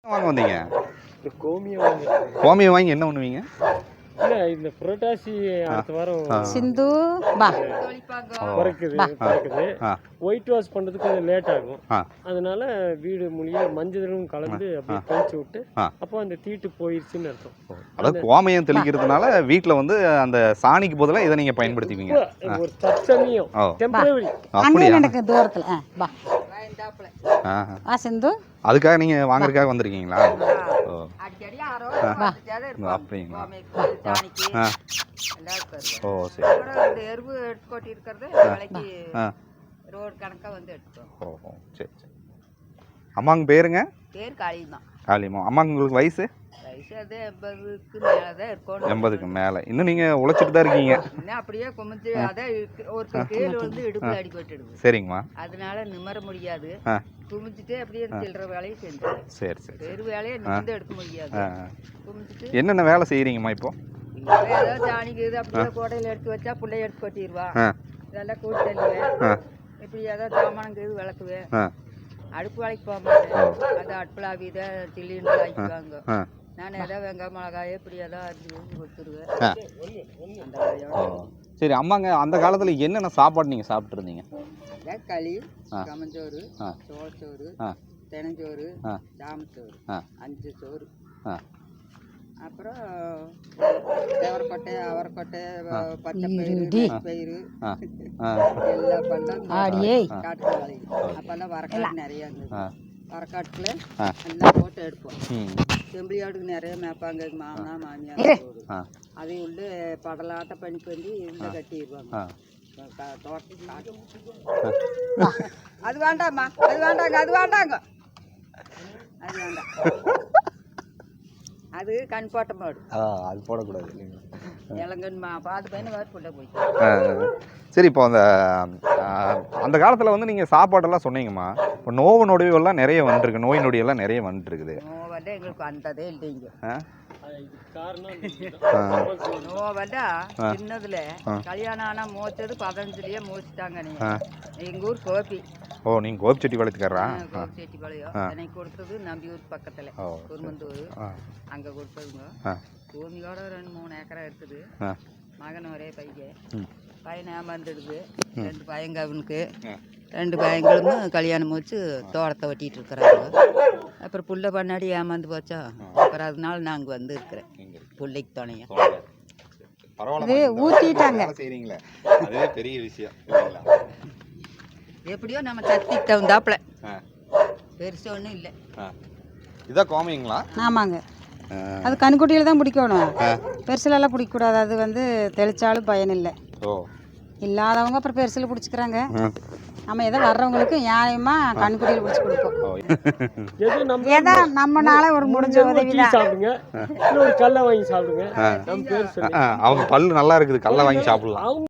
வாங்க வந்தீங்க? இந்த கோமியம் கோமியம் வாங்கி என்ன பண்ணுவீங்க? இல்ல இந்த புரட்டாசி அடுத்த வாரம் சிந்து பா பிறக்குது. ஒயிட் வாஷ் பண்றதுக்கு கொஞ்சம் லேட் ஆகும். அதனால வீடு முழுக்க மஞ்சளும் கலந்து அப்படியே தெளிச்சு விட்டு அப்போ அந்த தீட்டு போயிருச்சுன்னு அர்த்தம். அதாவது கோமியம் தெளிக்கிறதுனால வீட்டுல வந்து அந்த சாணிக்கு பதிலா இதை நீங்க பயன்படுத்திப்பீங்க. ஒரு தற்சமயம் டெம்பரரி அங்கே நடக்கு தூரத்துல பா வா சிந்து. அதுக்காக நீங்க வாங்குறதுக்காக வந்திருக்கீங்களா? அப்படிங்களா? ஓ சரி. எருவு எடுத்து கொட்டி இருக்கிறது விலைக்கு ரோடு கணக்காக வந்து எடுத்துக்கோம். ஓ சரி சரி. அம்மாங்க பேருங்க? பேர் காளியம்மா. காளியம்மா. அம்மாங்க உங்களுக்கு வயசு? வயசு அது 80க்கு மேலே தான் இருக்கும். 80க்கு மேலே. இன்னும் நீங்கள் உழைச்சிட்டு தான் இருக்கீங்க. இன்னும் அப்படியே குமிஞ்சு அதான் ஒரு கீழே வந்து இடுப்பில் அடிபட்டுடுது. சரிங்கம்மா. அதனால நிம்மற முடியாது. குமிஞ்சிட்டு அப்படியே சில்லற வேலையை செஞ்சு. சரி சரி. பெரு வேலையை நிமிந்து எடுக்க முடியாது. குமிஞ்சிட்டு என்னென்ன வேலை செய்கிறீங்கம்மா இப்போ? ஏதாவது சாணிக்கு இது அப்படியே கோடையில் எடுத்து வச்சா பிள்ளைய எடுத்து கொட்டிடுவா. இதெல்லாம் கூட்டு தள்ளுவேன். இப்படி ஏதாவது சாமானங்க இது விளக்குவேன். அடுப்பு வேலைக்கு போக மாட்டேன். அது அடுப்பில் அவித சில்லின்னு ஆக்கிக்குவாங்க. நான் ஏதாவது வெங்காயம் மிளகாய் இப்படி ஏதாவது அரிஞ்சு கொடுத்துருவேன். அந்த வேலையோட. சரி அம்மாங்க, அந்த காலத்தில் என்னென்ன சாப்பாடு நீங்கள் சாப்பிட்ருந்தீங்க? அதான் களி, கம்மஞ்சோறு, சோளச்சோறு, தெனஞ்சோறு, சாமச்சோறு, 5 சோறு. அப்புறம் தேவரக்கொட்டை, அவரைக்கொட்டை, பச்சை பயிறு, பயிறு எல்லாம் பண்ணலாம். காட்டு வேலை அப்போல்லாம் வரக்காட்டு நிறையா இருந்தது. வரக்காட்டில் எல்லாம் போட்டு எடுப்போம். செம்பிளியாட்டுக்கு நிறைய மேய்ப்பாங்க மாமனா மாமியார். அதையும் உள்ள படலாட்ட பண்ணிக்கு வந்து உள்ள கட்டிடுவாங்க. அது வேண்டாம்மா, அது வேண்டாங்க, அது வேண்டாங்க, அது வேண்டாம். அது கண் போட்ட மாடு. அது போடக்கூடாது. இளங்கன்மா பார்த்து பையனை வேறு போட்ட போய். சரி, இப்போ அந்த காலத்தில் வந்து நீங்கள் சாப்பாடெல்லாம் சொன்னீங்கம்மா. இப்போ நோவு நொடிவெல்லாம் நிறைய வந்துருக்கு, நோய் நொடியெல்லாம் நிறைய வந்துருக்குது. நோவெல்லாம் எங்களுக்கு வந்ததே இல்லைங்க. நோவெல்லா சின்னதுல கல்யாணம் ஆனா மோச்சது 15லயே மோச்சிட்டாங்க. எங்க ஊர் கோபி. ஓ, நீங்க கோபிச்செட்டிப்பாளையத்துக்காரரா? கோபிச்செட்டிப்பாளையம். எனக்கு கொடுத்தது நம்பியூர் பக்கத்துல குருமந்தூர். அங்க கொடுத்ததுங்க. பூமியோட 2-3 ஏக்கரா இருக்குது. மகன் ஒரே பையன் ஏமாந்துடுது. 2 பையங்க அவனுக்கு. 2 பையங்களும் கல்யாணம் முடிச்சு தோட்டத்தை வெட்டிட்டு இருக்கிறாங்க. அப்புறம் புள்ள பண்ணாடி ஏமாந்து போச்சா. அப்புறம் அதனால நான் அங்கே வந்து இருக்கிறேன் பிள்ளைக்கு துணையா. ஊத்திட்டாங்க. அதே பெரிய விஷயம். எப்படியோ நம்ம சக்திக்கு தகுந்தாப்புல பெருசு ஒன்றும் இல்லை. இதான் கோமியங்களா? ஆமாங்க. அது கண்குட்டியில் தான் பிடிக்கணும். பெருசுலலாம் பிடிக்கக்கூடாது. அது வந்து தெளிச்சாலும் பயன் இல்லை. இல்லாதவங்க அப்புறம் பெருசில் பிடிச்சிக்கிறாங்க. நம்ம எதோ வர்றவங்களுக்கு நியாயமாக கண்குட்டியில் பிடிச்சி கொடுப்போம். ஏதோ நம்மனால ஒரு முடிஞ்ச உதவி தான். சாப்பிடுங்க, ஒரு கல்லை வாங்கி சாப்பிடுங்க. அவங்க பல்லு நல்லா இருக்குது, கல்லை வாங்கி சாப்பிடலாம்.